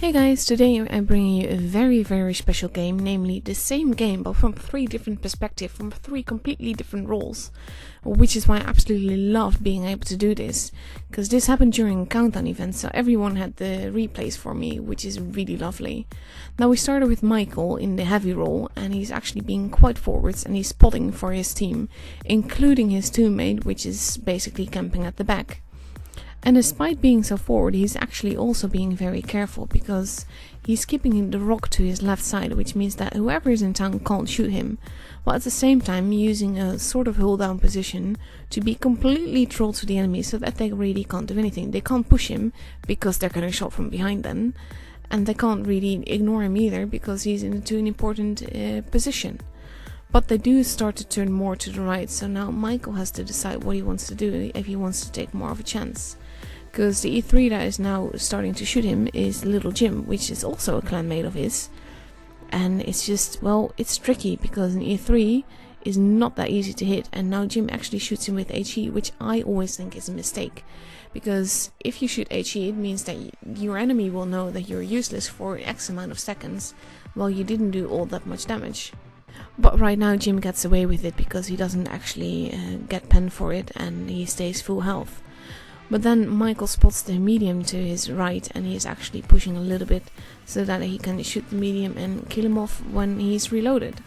Hey guys, today I'm bringing you a very special game, namely the same game but from 3 different perspectives, from 3 completely different roles, which is why I absolutely love being able to do this, because this happened during a countdown event, so everyone had the replays for me, which is really lovely. Now we started with Michael in the heavy role, and he's actually being quite forwards and he's spotting for his team, including his teammate, which is basically camping at the back. And despite being so forward, he's actually also being very careful because he's keeping the rock to his left side, which means that whoever is in town can't shoot him, while at the same time using a sort of hold down position to be completely trolled to the enemy so that they really can't do anything. They can't push him because they're getting shot from behind then, and they can't really ignore him either because he's into an important position. But they do start to turn more to the right, so now Michael has to decide what he wants to do if he wants to take more of a chance. Because the E3 that is now starting to shoot him is Little Jim, which is also a clanmate of his. And it's just, well, it's tricky because an E3 is not that easy to hit, and now Jim actually shoots him with HE, which I always think is a mistake. Because if you shoot HE, it means that your enemy will know that you're useless for X amount of seconds, while you didn't do all that much damage. But right now Jim gets away with it because he doesn't actually get penned for it and he stays full health. But then Michael spots the medium to his right and he is actually pushing a little bit so that he can shoot the medium and kill him off when he's reloaded.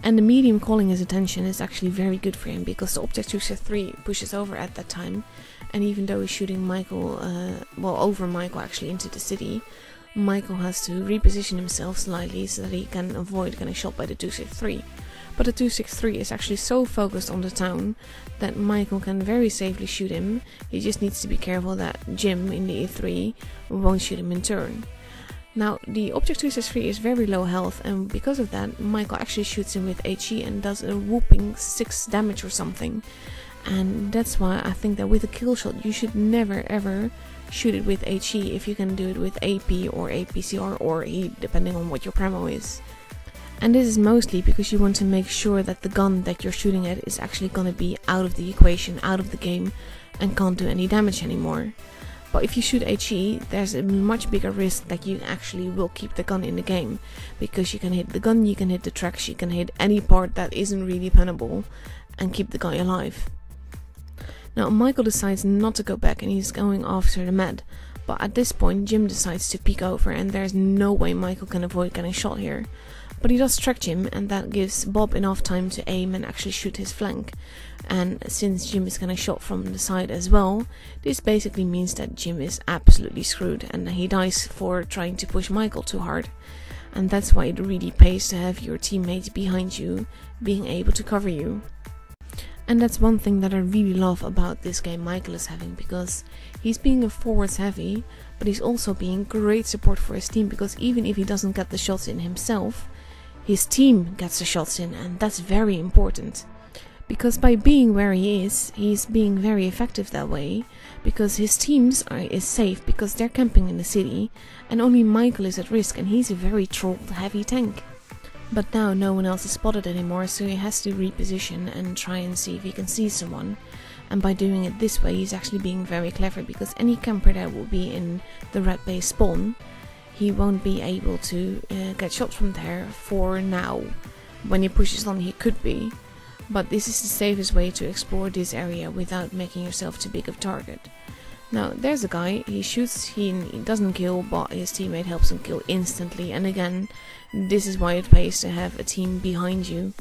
And the medium calling his attention is actually very good for him because the Object User 3 pushes over at that time, and even though he's shooting Michael, over Michael actually into the city, Michael has to reposition himself slightly so that he can avoid getting shot by the 263. But the 263 is actually so focused on the town that Michael can very safely shoot him. He just needs to be careful that Jim in the E3 won't shoot him in turn. Now the Object 263 is very low health, and because of that Michael actually shoots him with HE and does a whooping 6 damage or something. And that's why I think that with a kill shot you should never ever shoot it with HE if you can do it with AP or APCR or E, depending on what your premo is. And this is mostly because you want to make sure that the gun that you're shooting at is actually going to be out of the equation, out of the game, and can't do any damage anymore. But if you shoot HE, there's a much bigger risk that you actually will keep the gun in the game, because you can hit the gun, you can hit the tracks, you can hit any part that isn't really pennable and keep the guy alive. Now Michael decides not to go back and he's going after the med, but at this point Jim decides to peek over and there's no way Michael can avoid getting shot here. But he does track Jim, and that gives Bob enough time to aim and actually shoot his flank. And since Jim is getting shot from the side as well, this basically means that Jim is absolutely screwed and he dies for trying to push Michael too hard. And that's why it really pays to have your teammates behind you being able to cover you. And that's one thing that I really love about this game Michael is having, because he's being a forwards heavy, but he's also being great support for his team, because even if he doesn't get the shots in himself, his team gets the shots in, and that's very important. Because by being where he is, he's being very effective that way, because his teams is safe because they're camping in the city, and only Michael is at risk, and he's a very trolled heavy tank. But now no one else is spotted anymore, so he has to reposition and try and see if he can see someone. And by doing it this way, he's actually being very clever, because any camper that will be in the red base spawn, he won't be able to get shot from there for now. When he pushes on, he could be, but this is the safest way to explore this area without making yourself too big of a target. Now there's a guy, he shoots, he doesn't kill, but his teammate helps him kill instantly, and again, this is why it pays to have a team behind you.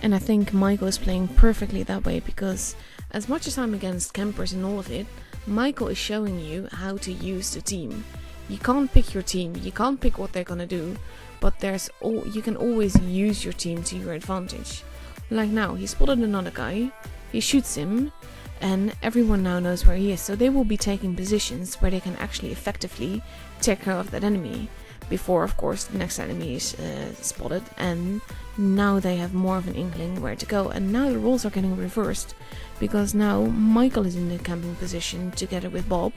And I think Michael is playing perfectly that way, because as much as I'm against campers and all of it, Michael is showing you how to use the team. You can't pick your team, you can't pick what they're gonna do, but you can always use your team to your advantage. Like now, he spotted another guy, he shoots him, and everyone now knows where he is, so they will be taking positions where they can actually effectively take care of that enemy, before of course the next enemy is spotted, and now they have more of an inkling where to go. And now the roles are getting reversed, because now Michael is in the camping position together with Bob,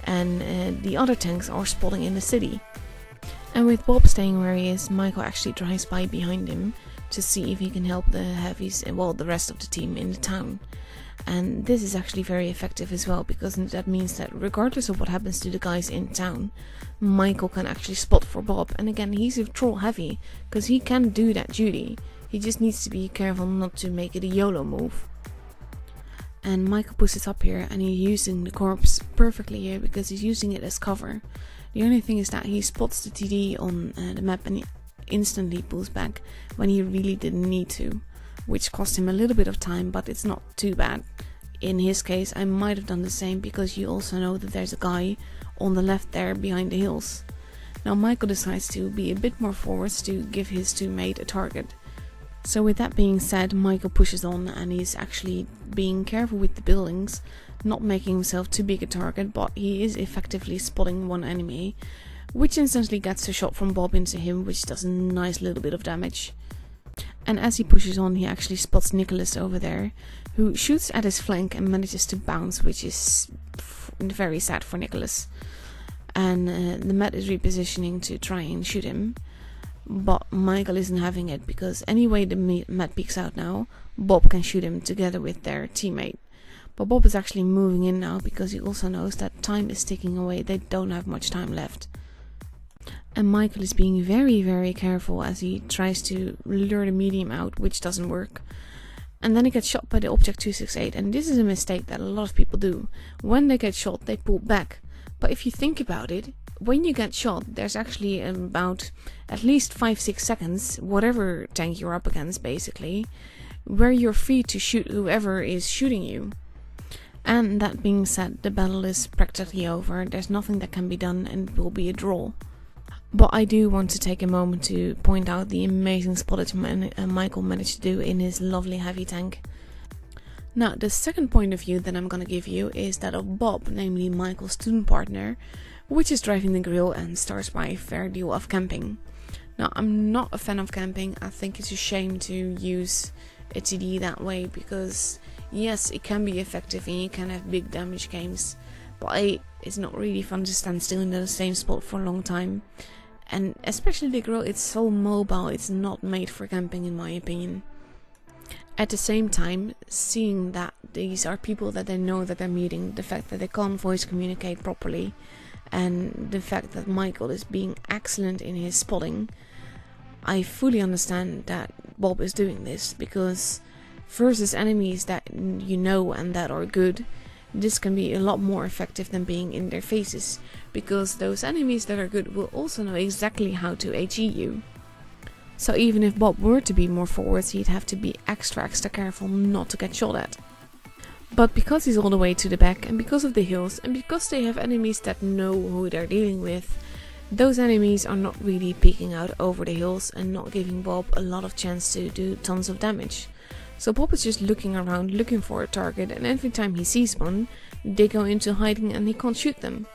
and the other tanks are spotting in the city. And with Bob staying where he is, Michael actually drives by behind him to see if he can help the heavies, well, the rest of the team in the town. And this is actually very effective as well, because that means that regardless of what happens to the guys in town, Michael can actually spot for Bob. And again, he's a troll heavy, because he can do that duty. He just needs to be careful not to make it a YOLO move. And Michael pushes up here, and he's using the corpse perfectly here because he's using it as cover. The only thing is that he spots the TD on the map and he instantly pulls back when he really didn't need to, which cost him a little bit of time, but it's not too bad. In his case, I might have done the same because you also know that there's a guy on the left there behind the hills. Now Michael decides to be a bit more forwards to give his teammate a target. So with that being said, Michael pushes on and he's actually being careful with the buildings, not making himself too big a target, but he is effectively spotting one enemy, which instantly gets a shot from Bob into him, which does a nice little bit of damage. And as he pushes on, he actually spots Nicolas over there, who shoots at his flank and manages to bounce, which is very sad for Nicolas. And the Met is repositioning to try and shoot him. But Michael isn't having it, because anyway the Met peeks out now, Bob can shoot him together with their teammate. But Bob is actually moving in now because he also knows that time is ticking away, they don't have much time left. And Michael is being very careful as he tries to lure the medium out, which doesn't work. And then he gets shot by the Object 268, and this is a mistake that a lot of people do. When they get shot, they pull back. But if you think about it, when you get shot, there's actually about at least 5-6 seconds, whatever tank you're up against basically, where you're free to shoot whoever is shooting you. And that being said, the battle is practically over, there's nothing that can be done and it will be a draw. But I do want to take a moment to point out the amazing spottage Michael managed to do in his lovely heavy tank. Now, the second point of view that I'm gonna give you is that of Bob, namely Michael's student partner, which is driving the grill and starts by a fair deal of camping. Now, I'm not a fan of camping. I think it's a shame to use a TD that way because, yes, it can be effective and you can have big damage games, but it's not really fun to stand still in the same spot for a long time. And especially the grill, it's so mobile, it's not made for camping in my opinion. At the same time, seeing that these are people that they know that they're meeting, the fact that they can't voice communicate properly, and the fact that Michael is being excellent in his spotting, I fully understand that Bob is doing this, because versus enemies that you know and that are good, this can be a lot more effective than being in their faces, because those enemies that are good will also know exactly how to HE you. So even if Bob were to be more forwards, he'd have to be extra careful not to get shot at. But because he's all the way to the back, and because of the hills, and because they have enemies that know who they're dealing with, those enemies are not really peeking out over the hills and not giving Bob a lot of chance to do tons of damage. So Bob is just looking around looking for a target, and every time he sees one, they go into hiding and he can't shoot them.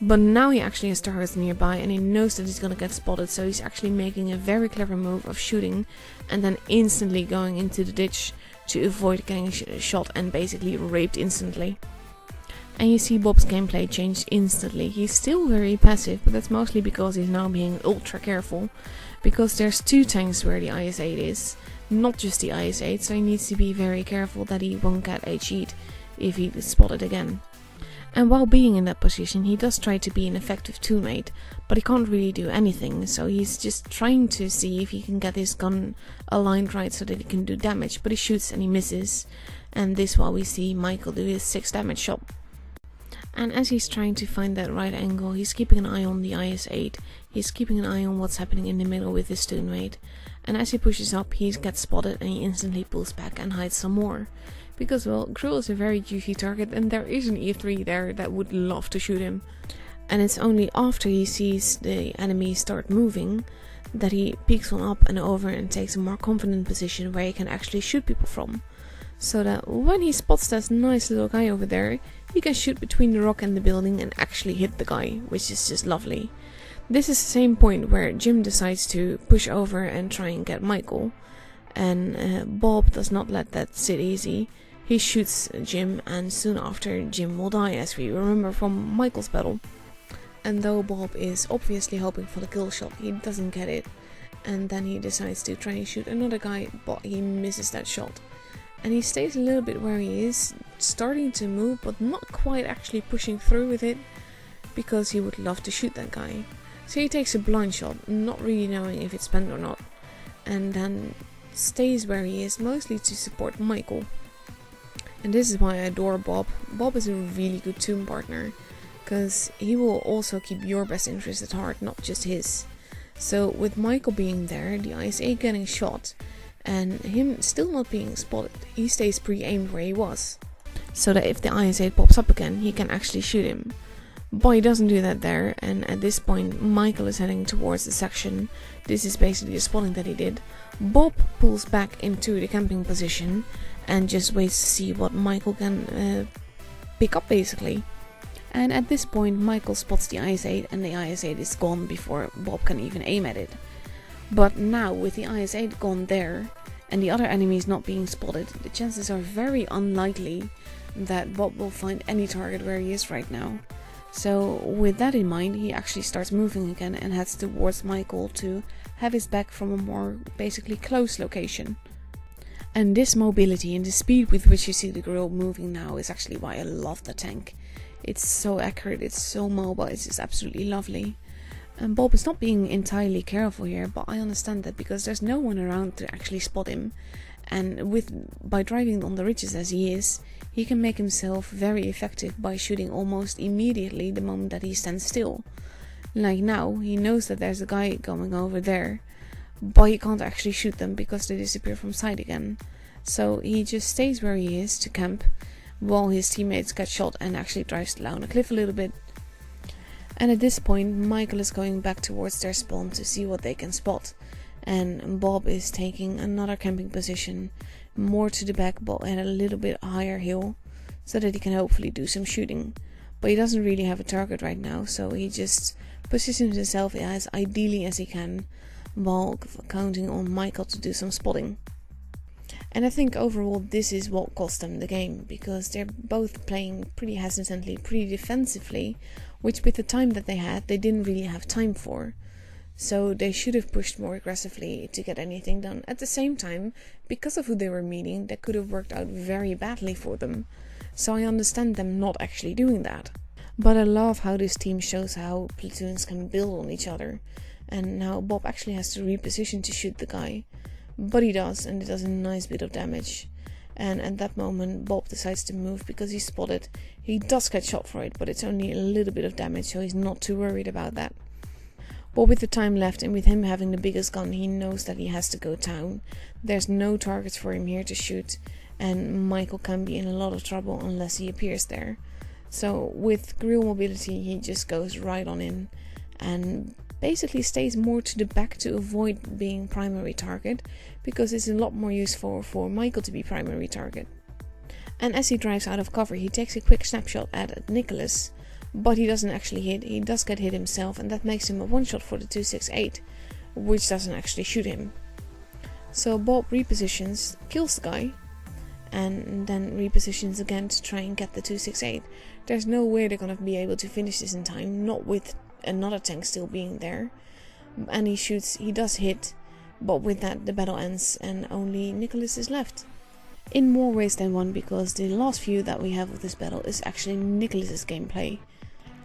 But now he actually has targets nearby and he knows that he's gonna get spotted, so he's actually making a very clever move of shooting and then instantly going into the ditch to avoid getting shot and basically raped instantly. And you see Bob's gameplay change instantly. He's still very passive, but that's mostly because he's now being ultra careful, because there's two tanks where the IS-8 is, not just the IS-8, so he needs to be very careful that he won't get HE'd if he is spotted again. And while being in that position, he does try to be an effective teammate, but he can't really do anything, so he's just trying to see if he can get his gun aligned right so that he can do damage, but he shoots and he misses, and this while we see Michael do his 6 damage shot. And as he's trying to find that right angle, he's keeping an eye on the IS-8, he's keeping an eye on what's happening in the middle with his teammate, and as he pushes up, he gets spotted and he instantly pulls back and hides some more. Because, well, Krill is a very juicy target and there is an E3 there that would love to shoot him. And it's only after he sees the enemy start moving that he peeks one up and over and takes a more confident position where he can actually shoot people from. So that when he spots that nice little guy over there, he can shoot between the rock and the building and actually hit the guy, which is just lovely. This is the same point where Jim decides to push over and try and get Michael. And Bob does not let that sit easy. He shoots Jim, and soon after Jim will die, as we remember from Michael's battle. And though Bob is obviously hoping for the kill shot, he doesn't get it. And then he decides to try and shoot another guy, but he misses that shot. And he stays a little bit where he is, starting to move, but not quite actually pushing through with it, because he would love to shoot that guy. So he takes a blind shot, not really knowing if it's spent or not, and then stays where he is, mostly to support Michael. And this is why I adore Bob. Bob is a really good team partner, because he will also keep your best interest at heart, not just his. So with Michael being there, the IS-8 getting shot, and him still not being spotted, he stays pre-aimed where he was, so that if the IS-8 pops up again, he can actually shoot him. But he doesn't do that there, and at this point Michael is heading towards the section. This is basically the spotting that he did. Bob pulls back into the camping position and just waits to see what Michael can pick up basically. And at this point Michael spots the IS-8, and the IS-8 is gone before Bob can even aim at it. But now with the IS-8 gone there and the other enemies not being spotted, the chances are very unlikely that Bob will find any target where he is right now. So with that in mind, he actually starts moving again and heads towards Michael to have his back from a more basically close location. And this mobility and the speed with which you see the grill moving now is actually why I love the tank. It's so accurate, it's so mobile, it's just absolutely lovely. And Bob is not being entirely careful here, but I understand that because there's no one around to actually spot him. And by driving on the ridges as he is, he can make himself very effective by shooting almost immediately the moment that he stands still. Like now, he knows that there's a guy going over there, but he can't actually shoot them because they disappear from sight again. So he just stays where he is to camp, while his teammates get shot and actually drives down a cliff a little bit. And at this point, Michael is going back towards their spawn to see what they can spot. And Bob is taking another camping position, more to the back but at a little bit higher hill, so that he can hopefully do some shooting. But he doesn't really have a target right now, so he just positions himself as ideally as he can, while counting on Michael to do some spotting. And I think overall this is what cost them the game, because they're both playing pretty hesitantly, pretty defensively, which with the time that they had, they didn't really have time for. So they should have pushed more aggressively to get anything done. At the same time, because of who they were meeting, that could have worked out very badly for them. So I understand them not actually doing that. But I love how this team shows how platoons can build on each other. And now Bob actually has to reposition to shoot the guy. But he does, and it does a nice bit of damage. And at that moment Bob decides to move because he's spotted. He does get shot for it, but it's only a little bit of damage, so he's not too worried about that. But with the time left and with him having the biggest gun, he knows that he has to go down. There's no targets for him here to shoot, and Michael can be in a lot of trouble unless he appears there. So with grill mobility, he just goes right on in and basically stays more to the back to avoid being primary target, because it's a lot more useful for Michael to be primary target. And as he drives out of cover, he takes a quick snapshot at Nicolas, but he doesn't actually hit. He does get hit himself, and that makes him a one-shot for the 268, which doesn't actually shoot him. So Bob repositions, kills the guy, and then repositions again to try and get the 268. There's no way they're gonna be able to finish this in time, not with another tank still being there. And he shoots, he does hit, but with that the battle ends and only Nicolas is left. In more ways than one, because the last view that we have of this battle is actually Nicolas's gameplay.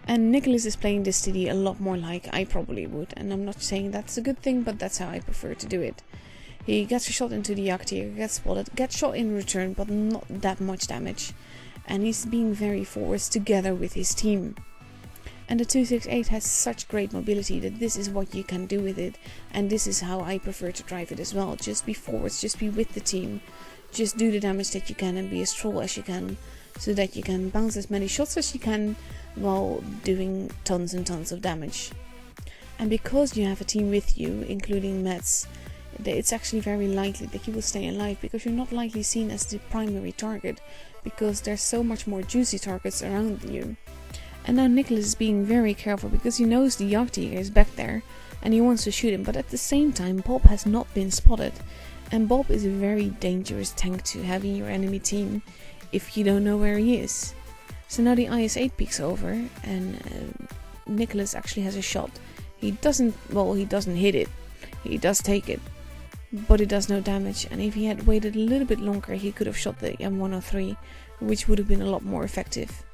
And Nicolas is playing this city a lot more like I probably would, and I'm not saying that's a good thing, but that's how I prefer to do it. He gets a shot into the yacht here, gets spotted, gets shot in return, but not that much damage. And he's being very forwards together with his team. And the 268 has such great mobility that this is what you can do with it, and this is how I prefer to drive it as well. Just be forwards, just be with the team, just do the damage that you can and be as troll as you can, so that you can bounce as many shots as you can while doing tons and tons of damage. And because you have a team with you, including Mets, it's actually very likely that you will stay alive, because you're not likely seen as the primary target, because there's so much more juicy targets around you. And now Nicolas is being very careful because he knows the Yachtiger is back there and he wants to shoot him, but at the same time Bob has not been spotted, and Bob is a very dangerous tank to have in your enemy team if you don't know where he is. So now the IS-8 peeks over and Nicolas actually has a shot. He doesn't hit it, he does take it, but it does no damage, and if he had waited a little bit longer he could have shot the M103, which would have been a lot more effective.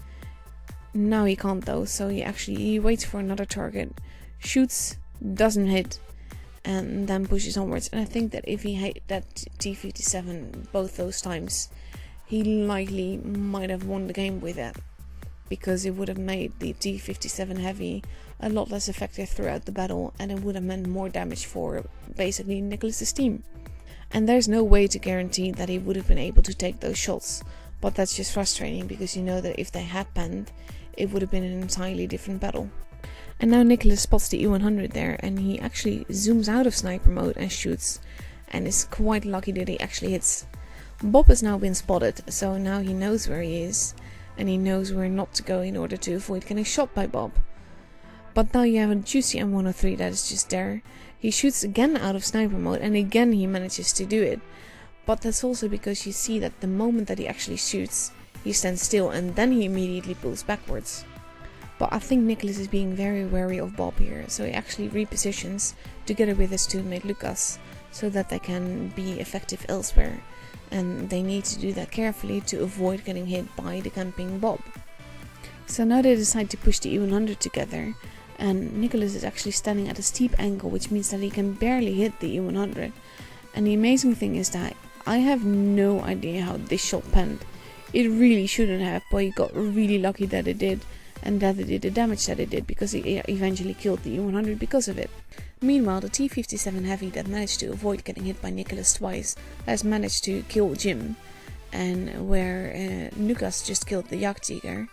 Now he can't though, so he waits for another target, shoots, doesn't hit, and then pushes onwards. And I think that if he hit that T-57 both those times, he likely might have won the game with that, because it would have made the T-57 heavy a lot less effective throughout the battle, and it would have meant more damage for basically Nicolas' team. And there's no way to guarantee that he would have been able to take those shots, but that's just frustrating, because you know that if they had penned, it would have been an entirely different battle. And now Nicolas spots the E100 there, and he actually zooms out of sniper mode and shoots, and is quite lucky that he actually hits. Bob has now been spotted, so now he knows where he is, and he knows where not to go in order to avoid getting shot by Bob. But now you have a juicy M103 that is just there. He shoots again out of sniper mode, and again he manages to do it. But that's also because you see that the moment that he actually shoots, he stands still, and then he immediately pulls backwards. But I think Nicolas is being very wary of Bob here, so he actually repositions together with his teammate Lucas, so that they can be effective elsewhere. And they need to do that carefully to avoid getting hit by the camping Bob. So now they decide to push the E100 together, and Nicolas is actually standing at a steep angle, which means that he can barely hit the E100. And the amazing thing is that I have no idea how this shot penned. It really shouldn't have, but he got really lucky that it did, and that it did the damage that it did, because he eventually killed the E100 because of it. Meanwhile, the T-57 Heavy that managed to avoid getting hit by Nicolas twice has managed to kill Jim, and where Lucas just killed the Jagdtiger,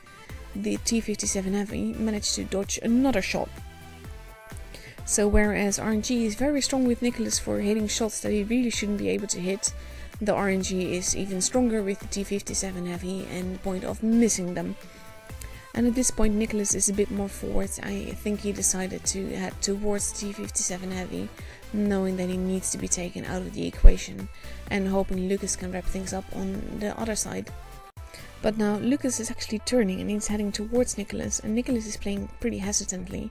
the T-57 Heavy managed to dodge another shot. So whereas RNG is very strong with Nicolas for hitting shots that he really shouldn't be able to hit, the RNG is even stronger with the T-57 Heavy and the point of missing them. And at this point Nicolas is a bit more forward. I think he decided to head towards the T-57 Heavy, knowing that he needs to be taken out of the equation, and hoping Lucas can wrap things up on the other side. But now Lucas is actually turning and he's heading towards Nicolas, and Nicolas is playing pretty hesitantly.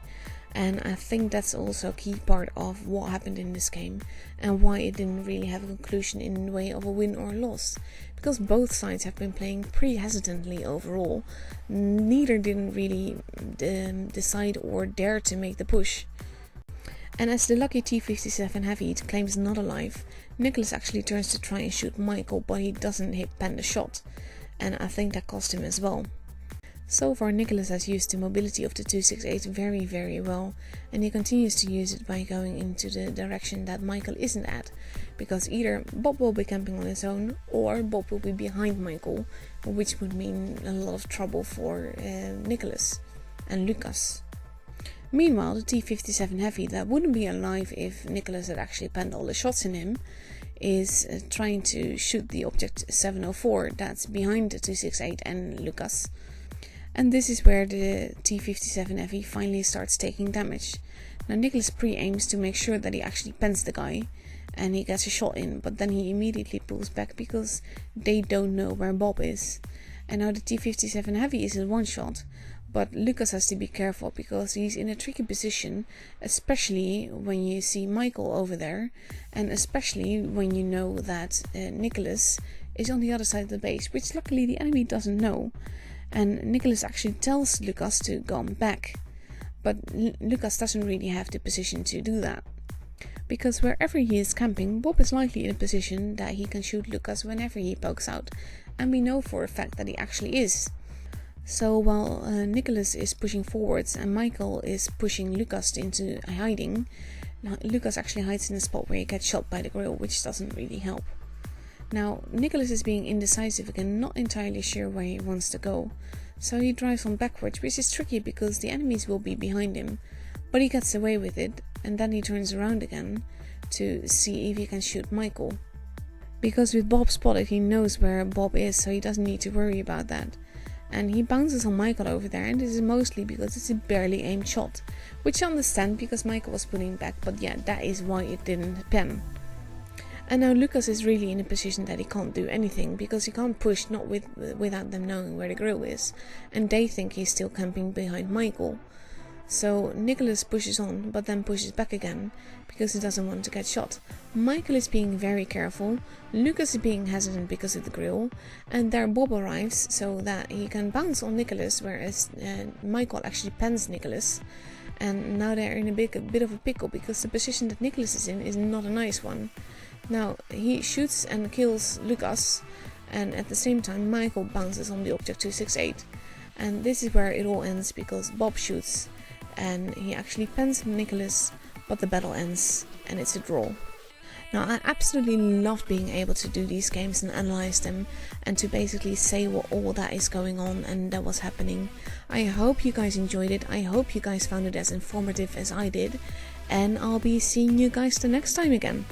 And I think that's also a key part of what happened in this game, and why it didn't really have a conclusion in the way of a win or a loss. Because both sides have been playing pretty hesitantly overall. Neither didn't really decide or dare to make the push. And as the lucky T-57 Heavy claims not alive, Nicolas actually turns to try and shoot Michael, but he doesn't pen the shot. And I think that cost him as well. So far Nicolas has used the mobility of the 268 very, very well, and he continues to use it by going into the direction that Michael isn't at, because either Bob will be camping on his own, or Bob will be behind Michael, which would mean a lot of trouble for Nicolas and Lucas. Meanwhile, the T-57 Heavy that wouldn't be alive if Nicolas had actually penned all the shots in him, is trying to shoot the object 704 that's behind the 268 and Lucas. And this is where the T-57 Heavy finally starts taking damage. Now Nicolas pre-aims to make sure that he actually pens the guy, and he gets a shot in, but then he immediately pulls back because they don't know where Bob is. And now the T-57 Heavy is a one shot, but Lucas has to be careful because he's in a tricky position, especially when you see Michael over there, and especially when you know that Nicolas is on the other side of the base, which luckily the enemy doesn't know. And Nicolas actually tells Lucas to go back, but Lucas doesn't really have the position to do that, because wherever he is camping, Bob is likely in a position that he can shoot Lucas whenever he pokes out, and we know for a fact that he actually is. So while Nicolas is pushing forwards and Michael is pushing Lucas into hiding, Lucas actually hides in a spot where he gets shot by the grill, which doesn't really help. Now, Nicolas is being indecisive again, not entirely sure where he wants to go, so he drives on backwards, which is tricky because the enemies will be behind him, but he gets away with it, and then he turns around again to see if he can shoot Michael. Because with Bob spotted, he knows where Bob is, so he doesn't need to worry about that. And he bounces on Michael over there, and this is mostly because it's a barely aimed shot, which I understand because Michael was pulling back, but yeah, that is why it didn't pen. And now Lucas is really in a position that he can't do anything, because he can't push without them knowing where the grill is, and they think he's still camping behind Michael. So Nicolas pushes on, but then pushes back again, because he doesn't want to get shot. Michael is being very careful, Lucas is being hesitant because of the grill, and there Bob arrives so that he can bounce on Nicolas, whereas Michael actually pens Nicolas. And now they're in a bit of a pickle, because the position that Nicolas is in is not a nice one. Now he shoots and kills Lucas, and at the same time Michael bounces on the object 268. And this is where it all ends, because Bob shoots and he actually pens Nicolas, but the battle ends and it's a draw. Now, I absolutely loved being able to do these games and analyze them, and to basically say what all that is going on and that was happening. I hope you guys enjoyed it. I hope you guys found it as informative as I did, and I'll be seeing you guys the next time again.